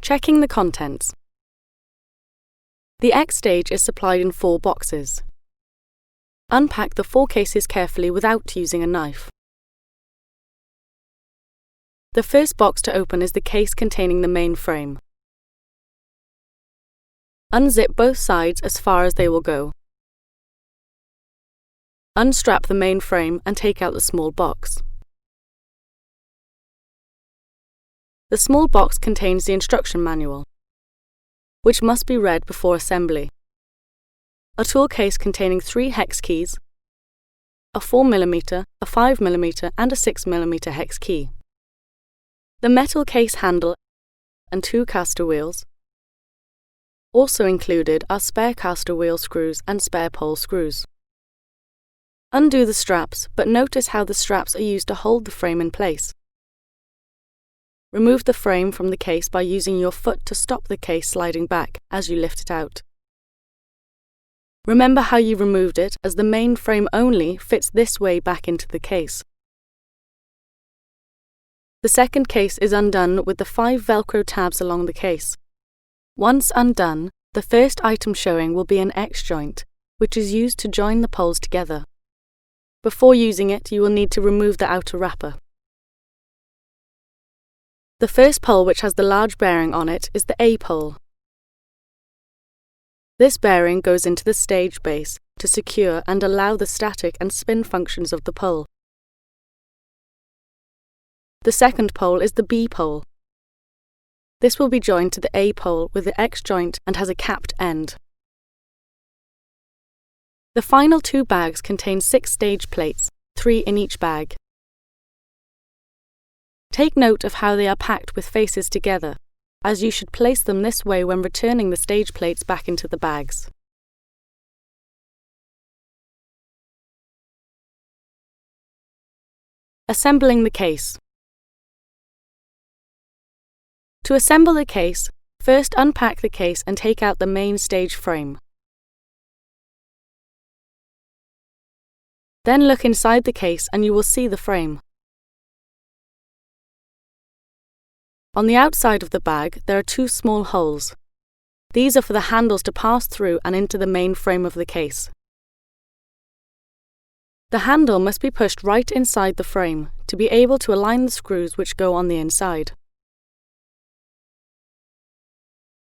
Checking the contents. The X stage is supplied in 4 boxes. Unpack the 4 cases carefully without using a knife. The first box to open is the case containing the main frame. Unzip both sides as far as they will go. Unstrap the main frame and take out the small box. The small box contains the instruction manual, which must be read before assembly. A tool case containing 3 hex keys, a 4mm, a 5mm and a 6mm hex key. The metal case handle and 2 caster wheels. Also included are spare caster wheel screws and spare pole screws. Undo the straps, but notice how the straps are used to hold the frame in place. Remove the frame from the case by using your foot to stop the case sliding back as you lift it out. Remember how you removed it, as the main frame only fits this way back into the case. The second case is undone with the 5 Velcro tabs along the case. Once undone, the first item showing will be an X joint, which is used to join the poles together. Before using it, you will need to remove the outer wrapper. The first pole, which has the large bearing on it, is the A pole. This bearing goes into the stage base to secure and allow the static and spin functions of the pole. The second pole is the B pole. This will be joined to the A pole with the X joint and has a capped end. The final 2 bags contain 6 stage plates, 3 in each bag. Take note of how they are packed with faces together, as you should place them this way when returning the stage plates back into the bags. Assembling the case. To assemble the case, first unpack the case and take out the main stage frame. Then look inside the case and you will see the frame. On the outside of the bag, there are 2 small holes. These are for the handles to pass through and into the main frame of the case. The handle must be pushed right inside the frame to be able to align the screws which go on the inside.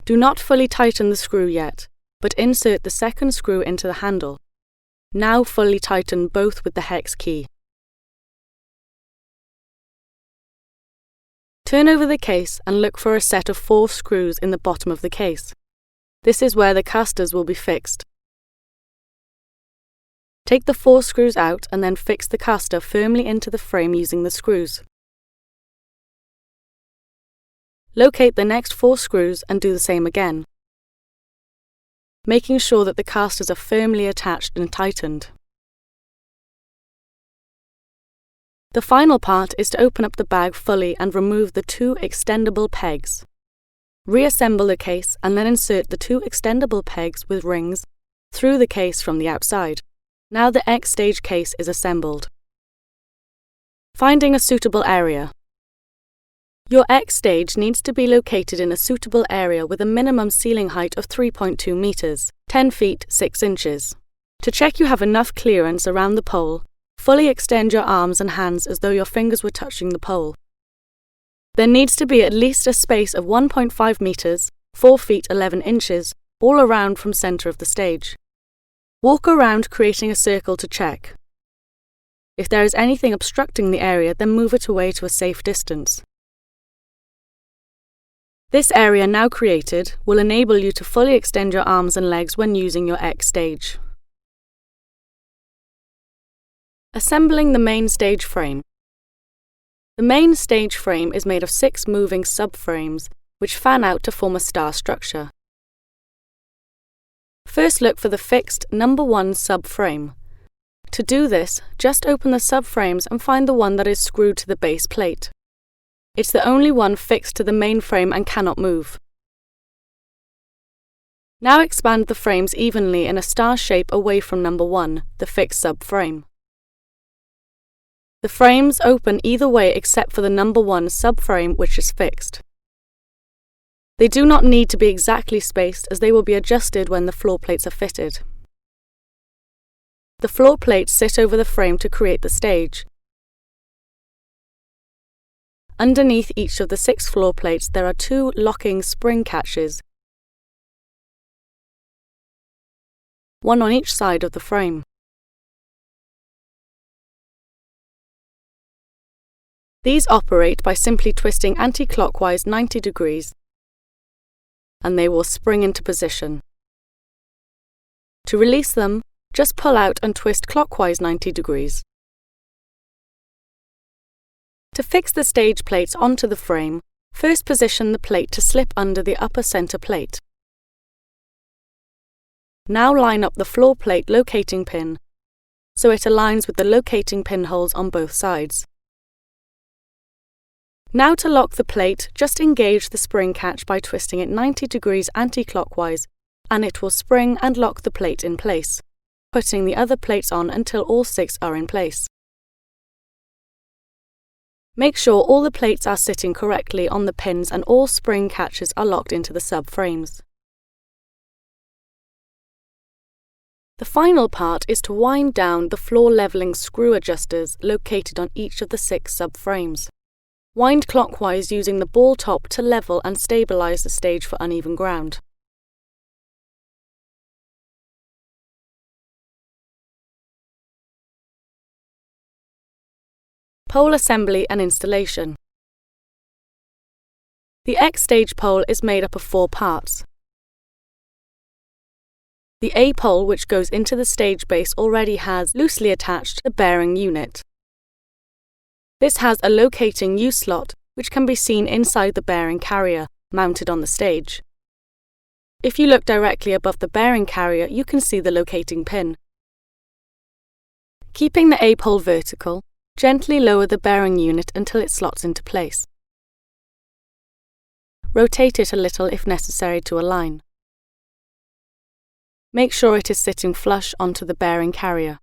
Do not fully tighten the screw yet, but insert the second screw into the handle. Now fully tighten both with the hex key. Turn over the case and look for a set of 4 screws in the bottom of the case. This is where the casters will be fixed. Take the 4 screws out and then fix the caster firmly into the frame using the screws. Locate the next 4 screws and do the same again, making sure that the casters are firmly attached and tightened. The final part is to open up the bag fully and remove the 2 extendable pegs. Reassemble the case and then insert the 2 extendable pegs with rings through the case from the outside. Now the X stage case is assembled. Finding a suitable area. Your X stage needs to be located in a suitable area with a minimum ceiling height of 3.2 meters, 10 feet 6 inches. To check you have enough clearance around the pole, fully extend your arms and hands as though your fingers were touching the pole. There needs to be at least a space of 1.5 meters, 4 feet 11 inches, all around from center of the stage. Walk around creating a circle to check. If there is anything obstructing the area, then move it away to a safe distance. This area now created will enable you to fully extend your arms and legs when using your X stage. Assembling the main stage frame. The main stage frame is made of 6 moving subframes which fan out to form a star structure. First look for the fixed number 1 subframe. To do this, just open the subframes and find the one that is screwed to the base plate. It's the only one fixed to the main frame and cannot move. Now expand the frames evenly in a star shape away from number 1, the fixed subframe. The frames open either way except for the number 1 subframe which is fixed. They do not need to be exactly spaced as they will be adjusted when the floor plates are fitted. The floor plates sit over the frame to create the stage. Underneath each of the 6 floor plates there are 2 locking spring catches, one on each side of the frame. These operate by simply twisting anti-clockwise 90 degrees, and they will spring into position. To release them, just pull out and twist clockwise 90 degrees. To fix the stage plates onto the frame, first position the plate to slip under the upper center plate. Now line up the floor plate locating pin so it aligns with the locating pinholes on both sides. Now to lock the plate, just engage the spring catch by twisting it 90 degrees anti-clockwise, and it will spring and lock the plate in place, putting the other plates on until all 6 are in place. Make sure all the plates are sitting correctly on the pins and all spring catches are locked into the subframes. The final part is to wind down the floor leveling screw adjusters located on each of the 6 subframes. Wind clockwise using the ball top to level and stabilize the stage for uneven ground. Pole assembly and installation. The X stage pole is made up of 4 parts. The A pole, which goes into the stage base, already has loosely attached the bearing unit. This has a locating U-slot, which can be seen inside the bearing carrier, mounted on the stage. If you look directly above the bearing carrier, you can see the locating pin. Keeping the A pole vertical, gently lower the bearing unit until it slots into place. Rotate it a little if necessary to align. Make sure it is sitting flush onto the bearing carrier.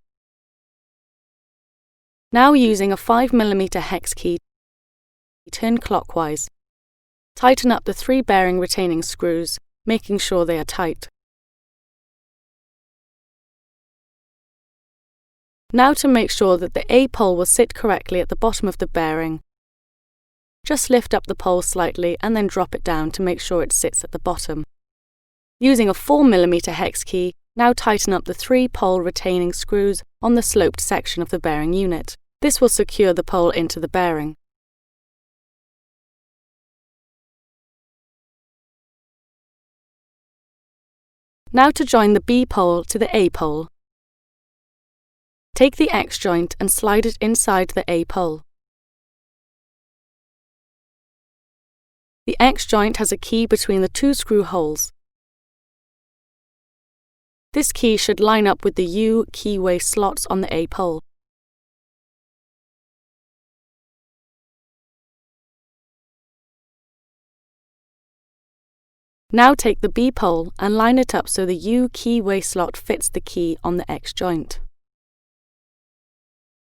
Now using a 5mm hex key, turn clockwise. Tighten up the 3 bearing retaining screws, making sure they are tight. Now to make sure that the A pole will sit correctly at the bottom of the bearing, just lift up the pole slightly and then drop it down to make sure it sits at the bottom. Using a 4mm hex key, now tighten up the 3 pole retaining screws on the sloped section of the bearing unit. This will secure the pole into the bearing. Now to join the B pole to the A pole. Take the X joint and slide it inside the A pole. The X joint has a key between the 2 screw holes. This key should line up with the U keyway slots on the A pole. Now take the B pole and line it up so the U keyway slot fits the key on the X joint.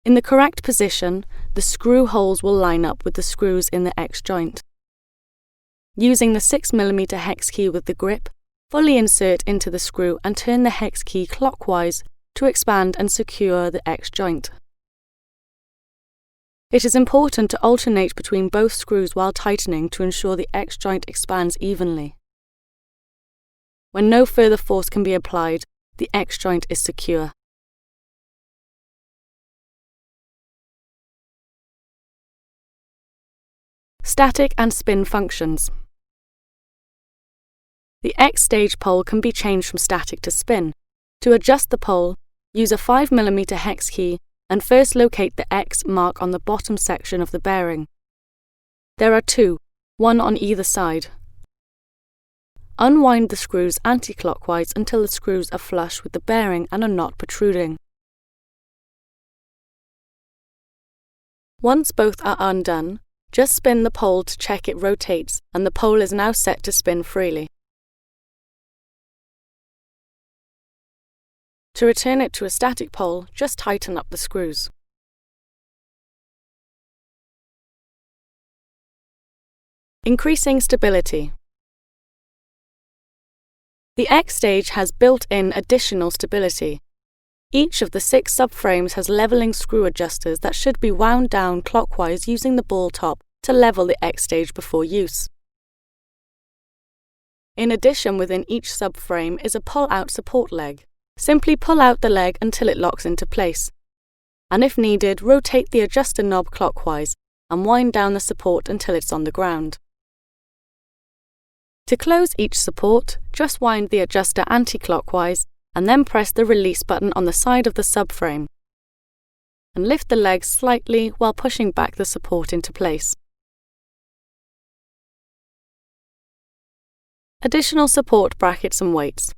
In the correct position, the screw holes will line up with the screws in the X joint. Using the 6mm hex key with the grip, fully insert into the screw and turn the hex key clockwise to expand and secure the X joint. It is important to alternate between both screws while tightening to ensure the X joint expands evenly. When no further force can be applied, the X joint is secure. Static and spin functions. The X stage pole can be changed from static to spin. To adjust the pole, use a 5mm hex key and first locate the X mark on the bottom section of the bearing. There are 2, one on either side. Unwind the screws anti-clockwise until the screws are flush with the bearing and are not protruding. Once both are undone, just spin the pole to check it rotates, and the pole is now set to spin freely. To return it to a static pole, just tighten up the screws. Increasing stability. The X stage has built-in additional stability. Each of the 6 subframes has leveling screw adjusters that should be wound down clockwise using the ball top to level the X stage before use. In addition, within each subframe is a pull-out support leg. Simply pull out the leg until it locks into place, and if needed, rotate the adjuster knob clockwise and wind down the support until it's on the ground. To close each support, just wind the adjuster anti-clockwise and then press the release button on the side of the subframe and lift the leg slightly while pushing back the support into place. Additional support brackets and weights.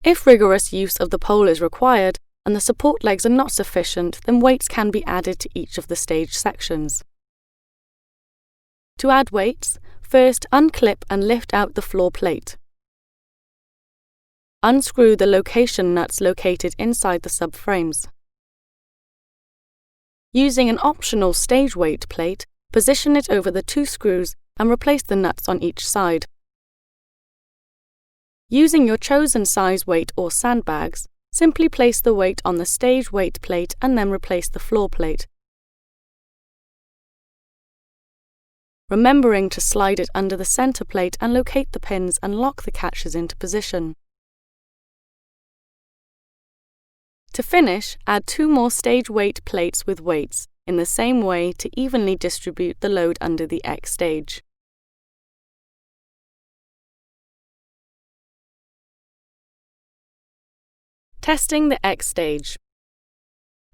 If rigorous use of the pole is required and the support legs are not sufficient, then weights can be added to each of the stage sections. To add weights, first unclip and lift out the floor plate. Unscrew the location nuts located inside the subframes. Using an optional stage weight plate, position it over the 2 screws and replace the nuts on each side. Using your chosen size weight or sandbags, simply place the weight on the stage weight plate and then replace the floor plate, remembering to slide it under the center plate and locate the pins and lock the catches into position. To finish, add 2 more stage weight plates with weights in the same way to evenly distribute the load under the X stage. Testing the X stage.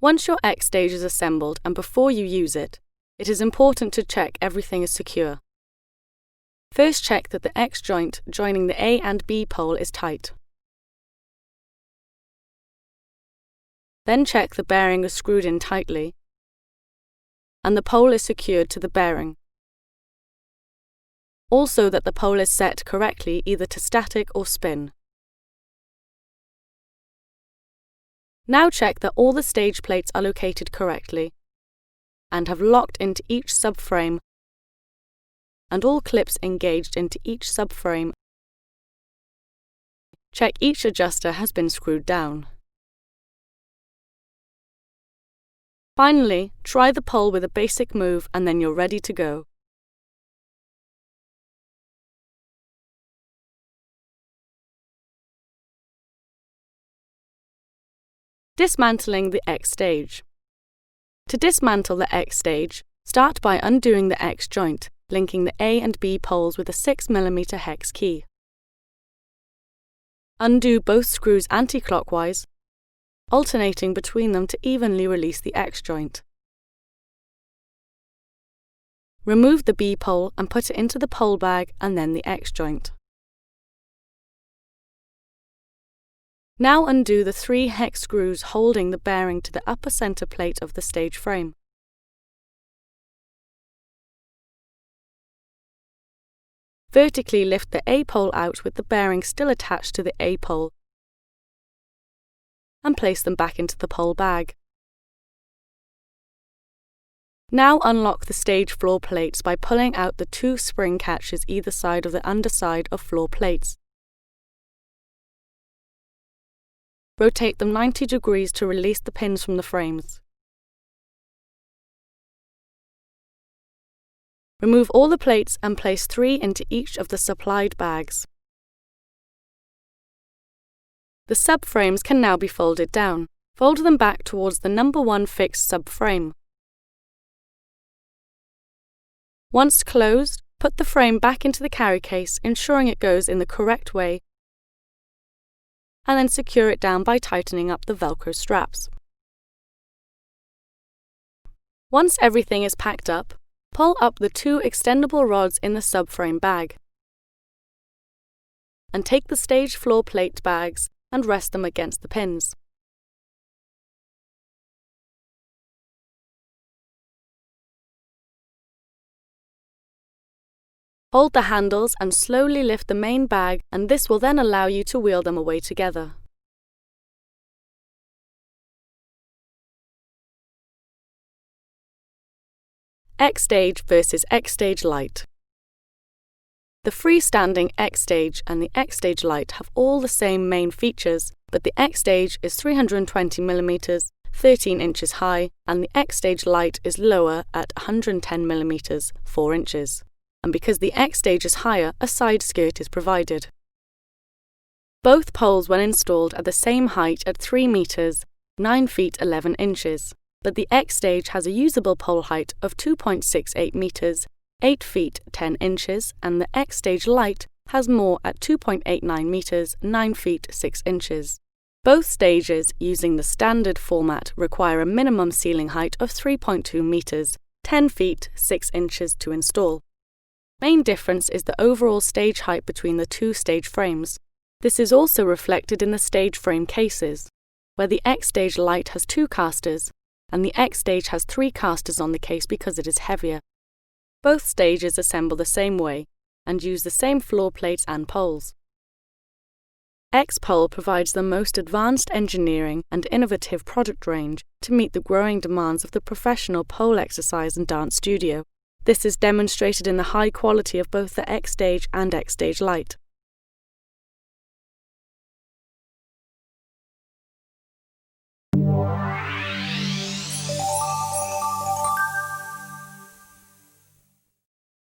Once your X stage is assembled and before you use it, it is important to check everything is secure. First, check that the X joint joining the A and B pole is tight. Then check the bearing is screwed in tightly and the pole is secured to the bearing. Also that the pole is set correctly either to static or spin. Now check that all the stage plates are located correctly and have locked into each subframe and all clips engaged into each subframe. Check each adjuster has been screwed down. Finally, try the pole with a basic move and then you're ready to go. Dismantling the X stage. To dismantle the X stage, start by undoing the X joint, linking the A and B poles with a 6mm hex key. Undo both screws anti-clockwise, alternating between them to evenly release the X joint. Remove the B pole and put it into the pole bag and then the X joint. Now undo the 3 hex screws holding the bearing to the upper center plate of the stage frame. Vertically lift the A pole out with the bearing still attached to the A pole and place them back into the pole bag. Now unlock the stage floor plates by pulling out the 2 spring catches either side of the underside of floor plates. Rotate them 90 degrees to release the pins from the frames. Remove all the plates and place 3 into each of the supplied bags. The subframes can now be folded down. Fold them back towards the number 1 fixed subframe. Once closed, put the frame back into the carry case, ensuring it goes in the correct way, and then secure it down by tightening up the Velcro straps. Once everything is packed up, pull up the 2 extendable rods in the subframe bag and take the stage floor plate bags and rest them against the pins. Hold the handles and slowly lift the main bag, and this will then allow you to wheel them away together. X stage versus X stage light. The freestanding X stage and the X stage light have all the same main features, but the X stage is 320mm, 13 inches high, and the X stage light is lower at 110mm, 4 inches. And because the X stage is higher, a side skirt is provided. Both poles, when installed, are the same height at 3 meters, 9 feet 11 inches, but the X stage has a usable pole height of 2.68 meters, 8 feet 10 inches, and the X stage light has more at 2.89 meters, 9 feet 6 inches. Both stages, using the standard format, require a minimum ceiling height of 3.2 meters, 10 feet 6 inches to install. Main difference is the overall stage height between the two stage frames. This is also reflected in the stage frame cases, where the X stage light has 2 casters, and the X stage has 3 casters on the case because it is heavier. Both stages assemble the same way and use the same floor plates and poles. Xpole provides the most advanced engineering and innovative product range to meet the growing demands of the professional pole exercise and dance studio. This is demonstrated in the high quality of both the X stage and X stage light.